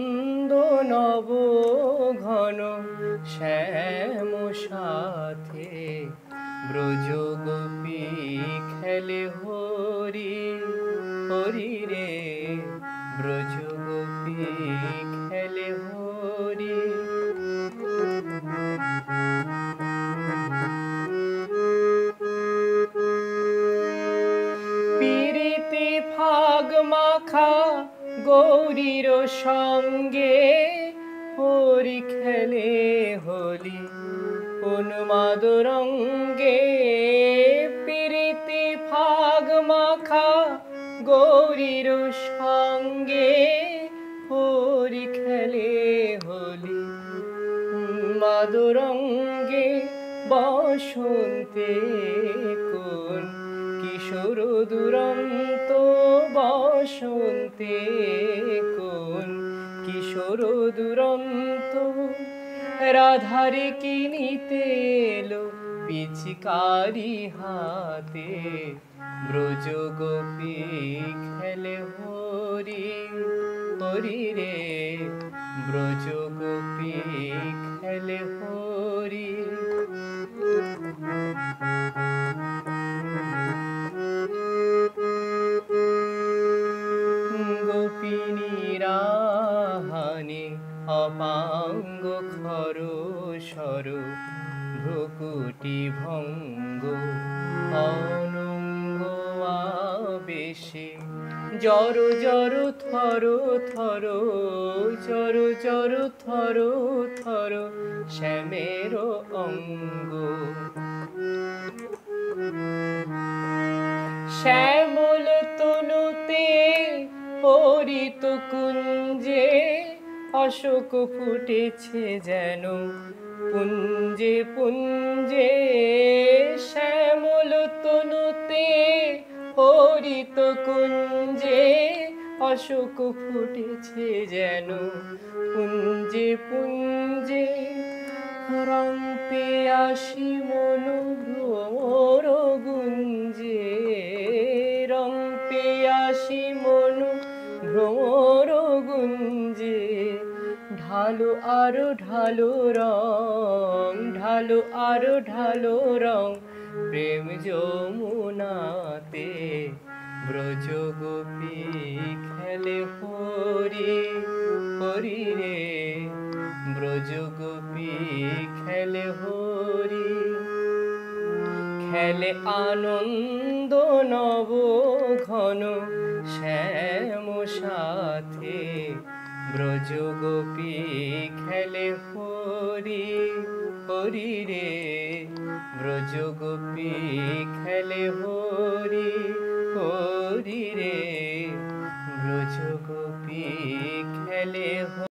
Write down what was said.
আনন্দ নব ঘন শ্যাম সাথে ব্রজ গোপী খেলে হরি হরি রে ব্রজ গোপী খেলে হরি। পিরিতি ফাগ মাখা গৌরীর সঙ্গে হরি খেলে হোলি উন্মাদ রঙ্গে। পিরিতি ফাগ মাখা গৌরীর সঙ্গে হরি খেলে হোলি উন্মাদ রঙ্গে। বসন্তে কোন কিশোর দুরন্ত বসন্তে কোন কিশোর দুরন্ত রাধারে কিনিতে এলো পিচকারি হাতে ব্রজ গোপী খেলে হরি হরি রে ব্রজ গোপী খেলে হরি। গোপিনীরা হানে অপাঙ্গ খর সর ভ্রকুটি ভঙ্গ অনঙ্গ আবেশে জর জর থর থর জর জর থর থর শ্যামের অঙ্গ। শ্যামল তনুতে হরিত কুঞ্জে অশোক ফুটেছে যেন পুঞ্জে পুঞ্জে। শ্যামল তনুতে হরিত কুঞ্জে অশোক ফুটেছে যেন পুঞ্জে পুঞ্জে। রং পেয়াসি মনু ভ্রমর গুঞ্জে রং পেয়াসি মনু ভ্রমর গুঞ্জে। ঢালো আরো ঢালো রং ঢালো আরো ঢালো রং প্রেম যমুনাতে ব্রজ গোপী খেলে হরি হরি রে ব্রজ গোপী খেলে হরি। খেলে আনন্দ নব ঘন শ্যাম সাথে ব্রজ গোপী খেলে হরি হরি রে ব্রজ গোপী খেলে হরি হরি রে ব্রজ